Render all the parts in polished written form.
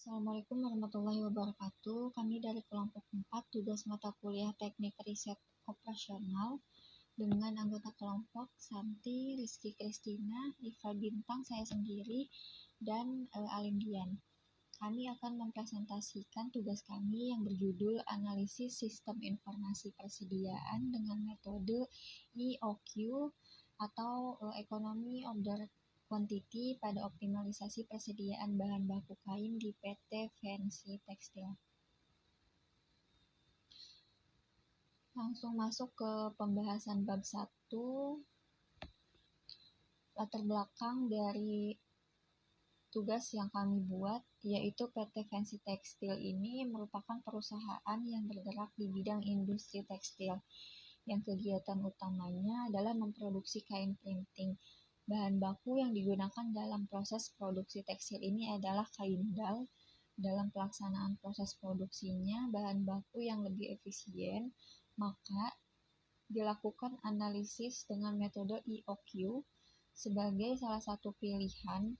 Assalamualaikum warahmatullahi wabarakatuh. Kami dari kelompok 4 tugas mata kuliah Teknik Riset Operasional dengan anggota kelompok Santi, Rizky Kristina, Iva Bintang, saya sendiri, dan Alindian. Kami akan mempresentasikan tugas kami yang berjudul Analisis Sistem Informasi Persediaan dengan metode EOQ atau Economy Order Quantity pada optimalisasi persediaan bahan baku kain di PT Fancy Tekstil. Langsung masuk ke pembahasan bab 1. Latar belakang dari tugas yang kami buat, yaitu PT Fancy Tekstil ini merupakan perusahaan yang bergerak di bidang industri tekstil, yang kegiatan utamanya adalah memproduksi kain printing. Bahan baku yang digunakan dalam proses produksi tekstil ini adalah kain dal. Dalam pelaksanaan proses produksinya, bahan baku yang lebih efisien, maka dilakukan analisis dengan metode EOQ sebagai salah satu pilihan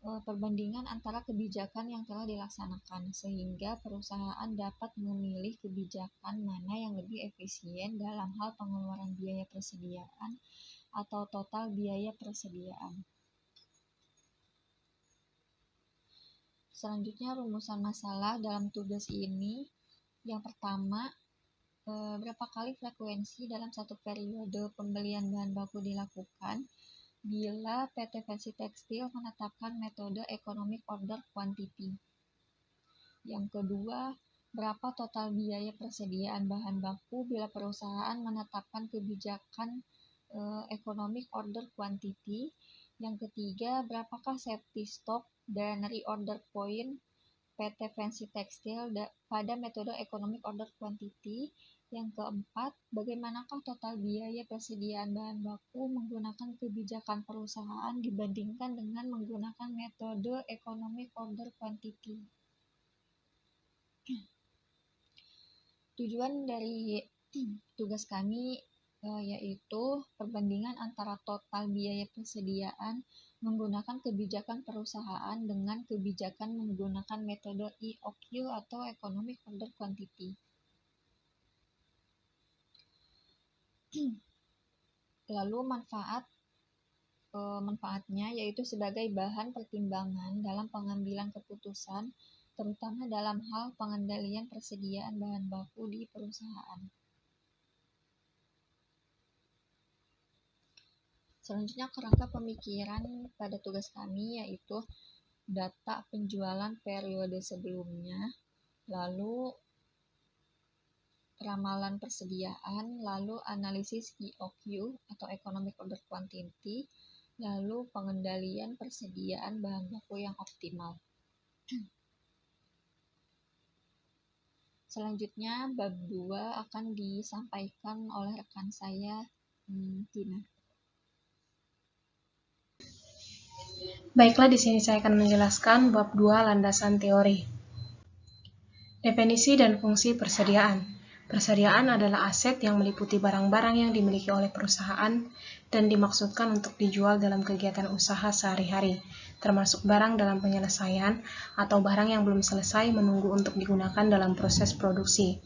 perbandingan antara kebijakan yang telah dilaksanakan, sehingga perusahaan dapat memilih kebijakan mana yang lebih efisien dalam hal pengeluaran biaya persediaan atau total biaya persediaan. Selanjutnya, rumusan masalah dalam tugas ini. Yang pertama, berapa kali frekuensi dalam satu periode pembelian bahan baku dilakukan bila PT Fancy Tekstil menetapkan metode Economic Order Quantity. Yang kedua, berapa total biaya persediaan bahan baku bila perusahaan menetapkan kebijakan Economic Order Quantity. Yang ketiga, berapakah safety stock dan reorder point PT Fancy Tekstil pada metode Economic Order Quantity. Yang keempat, bagaimanakah total biaya persediaan bahan baku menggunakan kebijakan perusahaan dibandingkan dengan menggunakan metode Economic Order Quantity. Tujuan dari tugas kami yaitu perbandingan antara total biaya persediaan menggunakan kebijakan perusahaan dengan kebijakan menggunakan metode EOQ atau Economic Order Quantity. Lalu manfaatnya yaitu sebagai bahan pertimbangan dalam pengambilan keputusan, terutama dalam hal pengendalian persediaan bahan baku di perusahaan. Selanjutnya, kerangka pemikiran pada tugas kami yaitu data penjualan periode sebelumnya, lalu ramalan persediaan, lalu analisis EOQ atau Economic Order Quantity, lalu pengendalian persediaan bahan baku yang optimal. Selanjutnya, bab 2 akan disampaikan oleh rekan saya, Tina. Baiklah, di sini saya akan menjelaskan bab 2 landasan teori. Definisi dan fungsi persediaan. Persediaan adalah aset yang meliputi barang-barang yang dimiliki oleh perusahaan dan dimaksudkan untuk dijual dalam kegiatan usaha sehari-hari, termasuk barang dalam penyelesaian atau barang yang belum selesai menunggu untuk digunakan dalam proses produksi.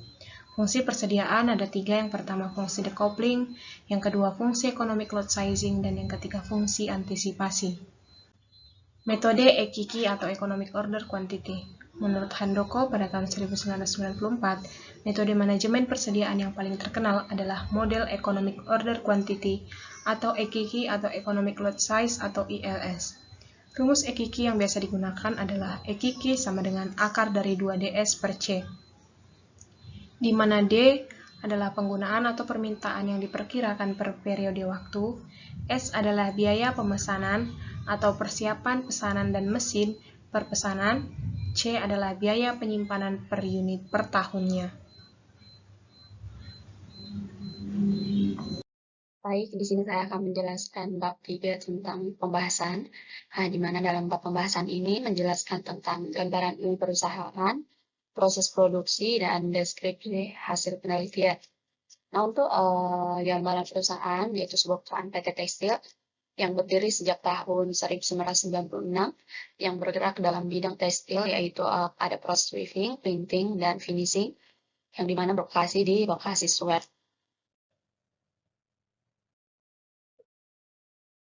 Fungsi persediaan ada 3, yang pertama fungsi decoupling, yang kedua fungsi economic load sizing, dan yang ketiga fungsi antisipasi. Metode EQQ atau Economic Order Quantity. Menurut Handoko pada tahun 1994, metode manajemen persediaan yang paling terkenal adalah model Economic Order Quantity atau EQQ atau Economic Load Size atau ELS. Rumus EQQ yang biasa digunakan adalah EQQ sama dengan akar dari 2ds per C, di mana D adalah penggunaan atau permintaan yang diperkirakan per periode waktu, S adalah biaya pemesanan atau persiapan pesanan dan mesin per pesanan, C adalah biaya penyimpanan per unit per tahunnya. Baik, di sini saya akan menjelaskan bab 3 tentang pembahasan, di mana dalam bab pembahasan ini menjelaskan tentang gambaran perusahaan, proses produksi, dan deskripsi hasil penelitian. Nah, untuk gambaran perusahaan, yaitu sebuah perusahaan PT Tekstil, yang berdiri sejak tahun 1996 yang bergerak dalam bidang tekstil, yaitu ada proses weaving, printing, dan finishing, yang dimana berlokasi di lokasi Suez.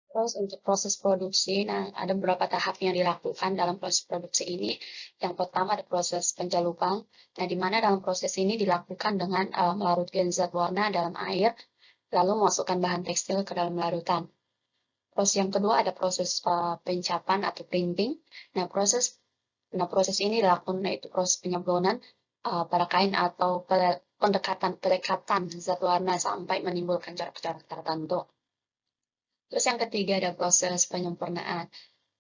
Terus untuk proses produksi, nah ada beberapa tahap yang dilakukan dalam proses produksi ini. Yang pertama ada proses pencalupan, nah di mana dalam proses ini dilakukan dengan melarutkan zat warna dalam air, lalu memasukkan bahan tekstil ke dalam larutan. Terus yang kedua ada proses pencapan atau printing. Proses ini dilakukan yaitu proses penyablonan pada kain atau pendekatan zat warna sampai menimbulkan corak-corak tertentu. Terus yang ketiga ada proses penyempurnaan.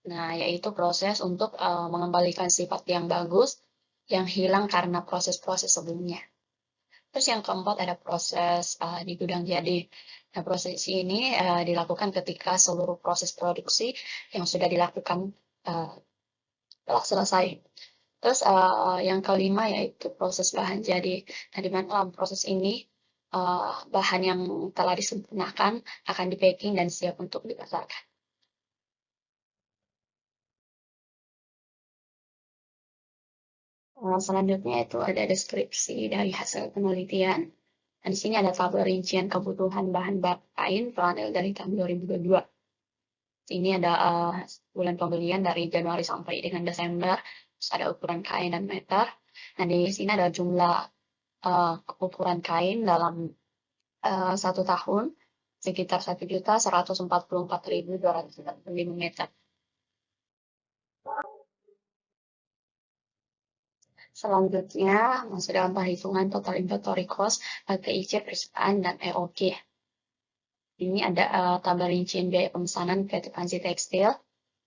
Nah, yaitu proses untuk mengembalikan sifat yang bagus yang hilang karena proses-proses sebelumnya. Terus yang keempat ada proses di gudang jadi. Nah, proses ini dilakukan ketika seluruh proses produksi yang sudah dilakukan telah selesai. Terus yang kelima yaitu proses bahan jadi. Nah, di mana dalam proses ini bahan yang telah disempurnakan akan di-packing dan siap untuk dipasarkan. Selanjutnya itu ada deskripsi dari hasil penelitian. Nah, di sini ada tabel rincian kebutuhan bahan baku kain flanel dari tahun 2022. Ini ada bulan pembelian dari Januari sampai dengan Desember. Terus ada ukuran kain dan meter. Nah, di sini ada jumlah ukuran kain dalam 1 tahun sekitar 1.144.245 meter. Selanjutnya masuk dalam perhitungan total inventory cost, LTIC, perusahaan, dan EOG. Ini ada tabel rincian biaya pemesanan PT Panji Tekstil,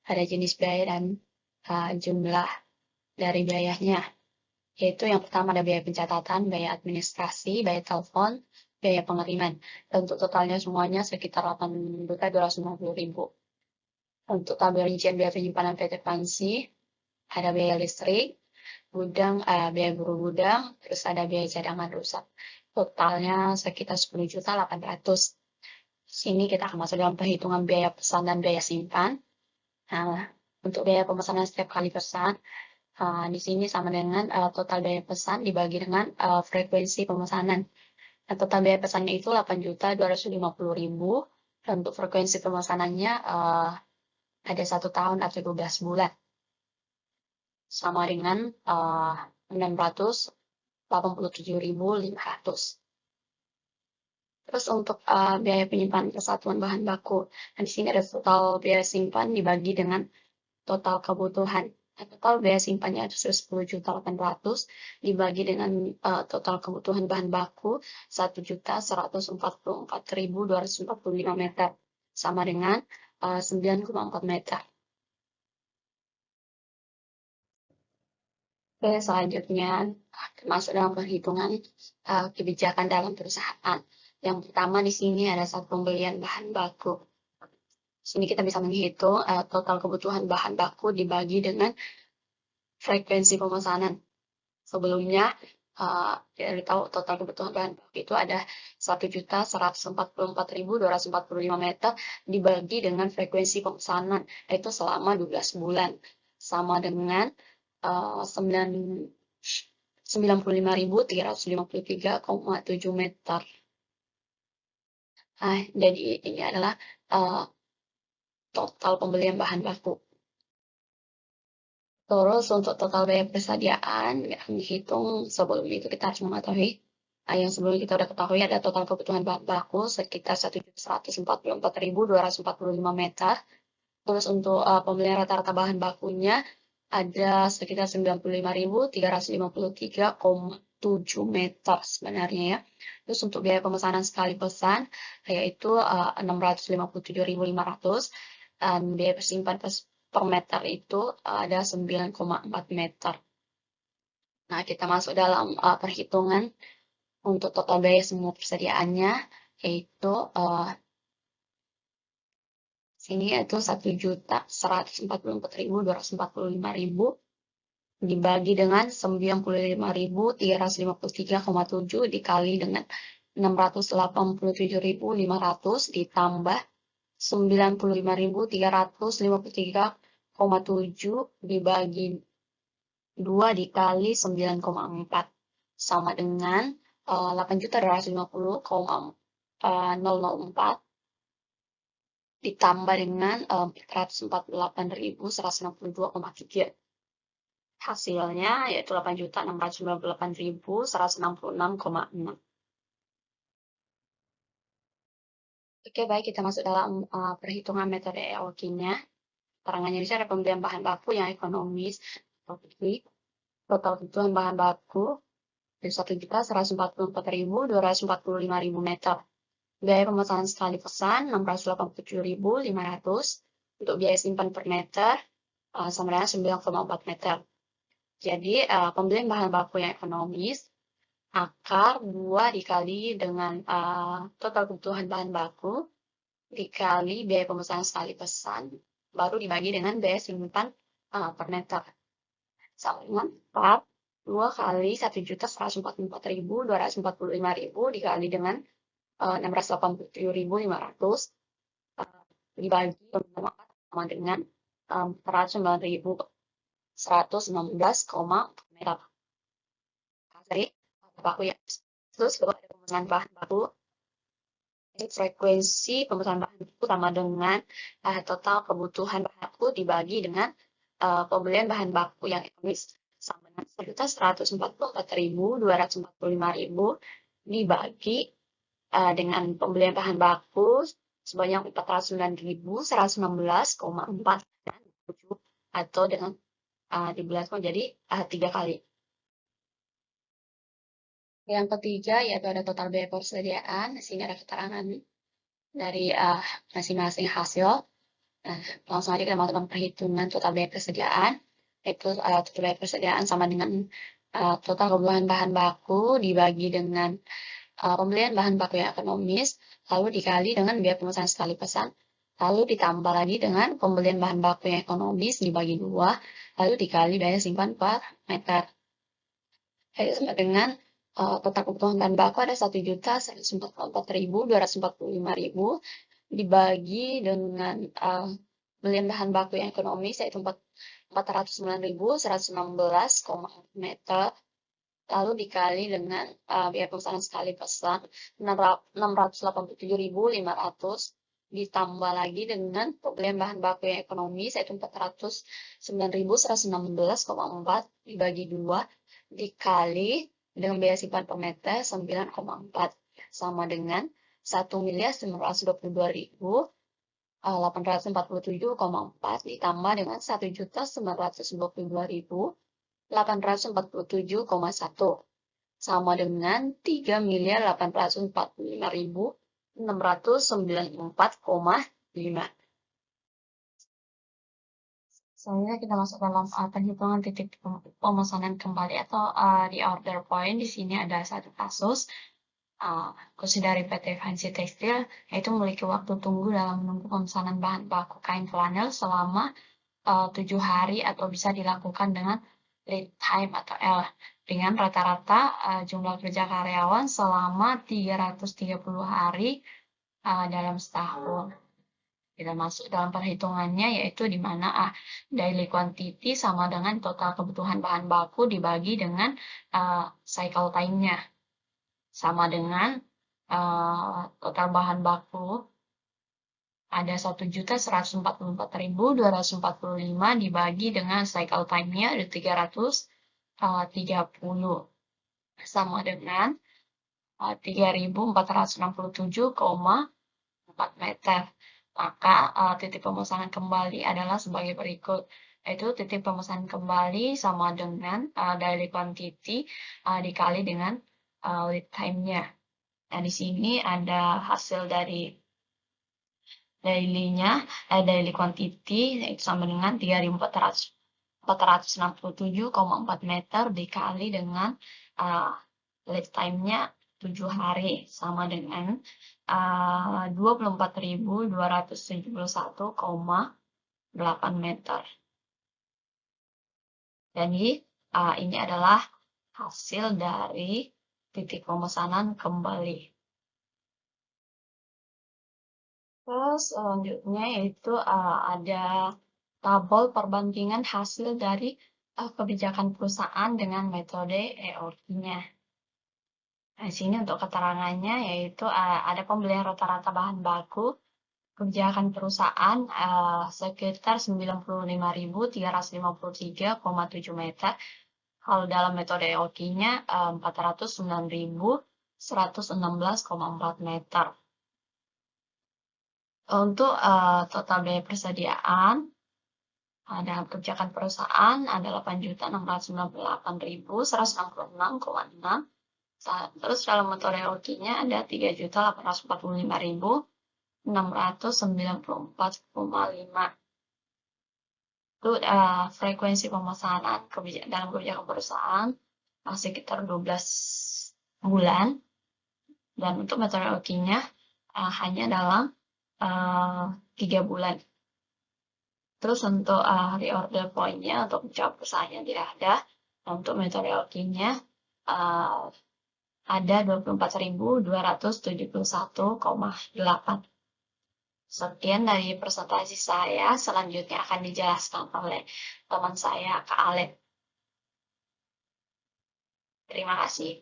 ada jenis biaya dan jumlah dari biayanya. Yaitu yang pertama ada biaya pencatatan, biaya administrasi, biaya telepon, biaya pengiriman. Dan untuk totalnya semuanya sekitar 8.250.000. Untuk tabel rincian biaya penyimpanan PT Panji, ada biaya listrik, gudang, biaya buruh gudang, terus ada biaya cadangan rusak. Totalnya sekitar 10.800.000. Sini kita akan masuk dalam perhitungan biaya pesan dan biaya simpan. Nah, untuk biaya pemesanan setiap kali pesan, di sini sama dengan total biaya pesan dibagi dengan frekuensi pemesanan. Nah, total biaya pesannya itu 8.250.000, dan untuk frekuensi pemesanannya ada 1 tahun atau 12 bulan. Sama dengan 687.500. Terus untuk biaya penyimpanan kesatuan bahan baku, nah, di sini ada total biaya simpan dibagi dengan total kebutuhan. Nah, total biaya simpannya itu 10.800.000 dibagi dengan total kebutuhan bahan baku 1.144.245 meter, sama dengan 9,4 meter. Oke, selanjutnya masuk dalam perhitungan kebijakan dalam perusahaan. Yang pertama di sini ada saat pembelian bahan baku. Di sini kita bisa menghitung total kebutuhan bahan baku dibagi dengan frekuensi pemesanan. Sebelumnya kita tahu total kebutuhan bahan baku itu ada 1.144.245 meter dibagi dengan frekuensi pemesanan, yaitu selama 12 bulan, sama dengan 95.353,7 meter. Nah, jadi ini adalah total pembelian bahan baku. Terus untuk total biaya persediaan yang dihitung sebelum itu kita harus mengetahui yang sebelum kita udah ketahui ada total kebutuhan bahan baku sekitar 1.144.245 meter. Terus untuk pembelian rata-rata bahan bakunya ada sekitar 95.353,7 meter sebenarnya ya. Terus untuk biaya pemesanan sekali pesan yaitu 657.500, dan biaya persimpan per meter itu ada 9,4 meter. Nah, kita masuk dalam perhitungan untuk total biaya semua persediaannya, yaitu sini yaitu 1.144.245.000 dibagi dengan 95.353,7 dikali dengan 687.500 ditambah 95.353,7 dibagi 2 dikali 9,4 sama dengan 8.250.004 ditambah dengan 448.162,3. Hasilnya yaitu 8.698.166,6. Oke, baik, kita masuk dalam perhitungan metode EOQ-nya. Keterangannya di sini ada pembelian bahan baku yang ekonomis, total kebutuhan bahan baku 1.144.245.000 meter. Biaya pemesanan sekali pesan 687.500. Untuk biaya simpan per meter sama dengan 9,4 meter. Jadi pembelian bahan baku yang ekonomis akar 2 dikali dengan total kebutuhan bahan baku dikali biaya pemesanan sekali pesan baru dibagi dengan biaya simpan per meter. Sama dengan 4 2 kali 1.144.245.000 dikali dengan 687.500 dibagi sama dengan 409.116, meter. Jadi baku ya. Terus kalau ada pemesanan bahan baku, frekuensi pemesanan bahan baku sama dengan total kebutuhan bahan baku dibagi dengan pembelian bahan baku yang ekonomis sama dengan 1.144.245.000 dibagi dengan pembelian bahan baku sebanyak 409.116,4 atau dengan dibulatkan menjadi 3 kali. Yang ketiga yaitu ada total biaya persediaan. Di sini ada keterangan dari masing-masing hasil. Langsung aja kita masuk dalam perhitungan total biaya persediaan. Yaitu total biaya persediaan sama dengan total kebutuhan bahan baku dibagi dengan pembelian bahan baku yang ekonomis, lalu dikali dengan biaya pemesanan sekali pesan, lalu ditambah lagi dengan pembelian bahan baku yang ekonomis dibagi 2, lalu dikali biaya simpan per meter. Itu sama dengan total kebutuhan bahan baku ada 1.144.245.000 dibagi dengan pembelian bahan baku yang ekonomis yaitu 409.116, meter. Lalu dikali dengan biaya pemesanan sekali pesan 687.500 ditambah lagi dengan pembelian bahan baku yang ekonomis yaitu 409.116,4 dibagi 2 dikali dengan biaya simpan per meter 9,4 sama dengan 1.922.847,4 ditambah dengan 1.922.847,1 sama dengan 3.845.694,5. Selanjutnya kita masuk dalam perhitungan titik pemesanan kembali atau di order point. Di sini ada satu kasus khusus dari PT Fancy Textile, yaitu memiliki waktu tunggu dalam menunggu pemesanan bahan baku kain flanel selama 7 hari atau bisa dilakukan dengan lead time atau L dengan rata-rata jumlah kerja karyawan selama 330 hari dalam setahun. Kita masuk dalam perhitungannya yaitu di mana daily quantity sama dengan total kebutuhan bahan baku dibagi dengan cycle time-nya. Sama dengan total bahan baku ada 1.144.245 dibagi dengan cycle time-nya ada 330 sama dengan 3.467,4 meter. Maka titik pemesanan kembali adalah sebagai berikut, yaitu titik pemesanan kembali sama dengan daily quantity dikali dengan lead time-nya. Nah, di sini ada hasil dari daily-nya, daily quantity yaitu sama dengan 3.467,4 meter dikali dengan lead time-nya 7 hari sama dengan 24.271,8 meter. Jadi ini adalah hasil dari titik pemesanan kembali. Terus selanjutnya yaitu ada tabel perbandingan hasil dari kebijakan perusahaan dengan metode EOQ-nya. Nah, di sini untuk keterangannya yaitu ada pembelian rata-rata bahan baku kebijakan perusahaan sekitar 95.353,7 meter. Kalau dalam metode EOQ-nya 409.116,4 meter. Untuk total biaya persediaan dalam kebijakan perusahaan ada 8.698.166,6. Terus dalam metode EOQ-nya ada 3.845.694,5. Itu frekuensi pemesanan dalam kebijakan perusahaan sekitar 12 bulan. Dan untuk metode EOQ-nya hanya dalam 3 bulan. Terus untuk reorder point-nya untuk menjawab perusahaannya tidak ada. Nah, untuk metode EOQ-nya ada 24.271,8. Sekian dari presentasi saya. Selanjutnya akan dijelaskan oleh teman saya, Kak Ale. Terima kasih.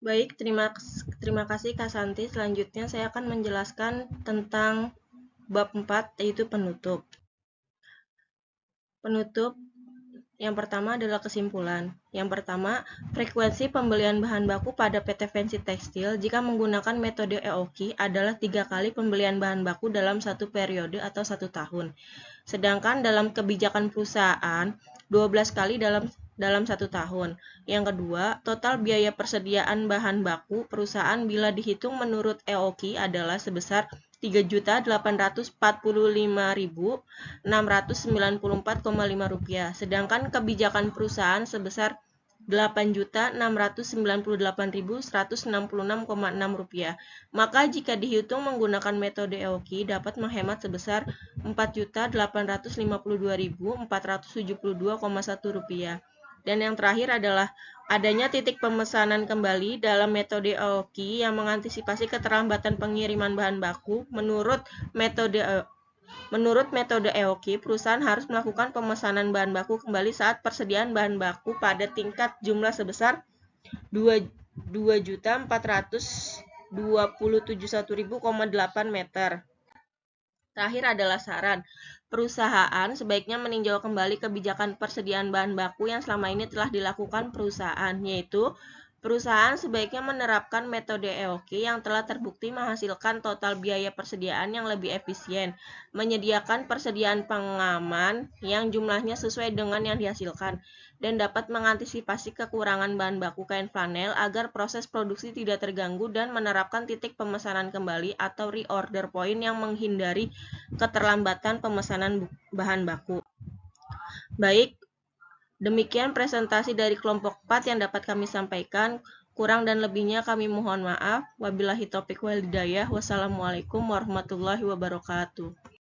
Baik, terima kasih Kak Santi. Selanjutnya saya akan menjelaskan tentang bab 4, yaitu penutup. Penutup yang pertama adalah kesimpulan. Yang pertama, frekuensi pembelian bahan baku pada PT Fancy Tekstil jika menggunakan metode EOQ adalah 3 kali pembelian bahan baku dalam satu periode atau 1 tahun. Sedangkan dalam kebijakan perusahaan, 12 kali dalam 1 tahun. Yang kedua, total biaya persediaan bahan baku perusahaan bila dihitung menurut EOQ adalah sebesar Rp3.845.694,5, sedangkan kebijakan perusahaan sebesar Rp8.698.166,6. Maka jika dihitung menggunakan metode EOQ dapat menghemat sebesar Rp4.852.472,1. Dan yang terakhir adalah adanya titik pemesanan kembali dalam metode EOQ yang mengantisipasi keterlambatan pengiriman bahan baku. Menurut metode EOQ, perusahaan harus melakukan pemesanan bahan baku kembali saat persediaan bahan baku pada tingkat jumlah sebesar 2.427.100,8 meter. Terakhir adalah saran. Perusahaan sebaiknya meninjau kembali kebijakan persediaan bahan baku yang selama ini telah dilakukan perusahaan, yaitu perusahaan sebaiknya menerapkan metode EOQ yang telah terbukti menghasilkan total biaya persediaan yang lebih efisien, menyediakan persediaan pengaman yang jumlahnya sesuai dengan yang dihasilkan, dan dapat mengantisipasi kekurangan bahan baku kain flanel agar proses produksi tidak terganggu, dan menerapkan titik pemesanan kembali atau reorder point yang menghindari keterlambatan pemesanan bahan baku. Baik, demikian presentasi dari kelompok 4 yang dapat kami sampaikan. Kurang dan lebihnya kami mohon maaf. Wabillahi taufiq wal hidayah. Wassalamualaikum warahmatullahi wabarakatuh.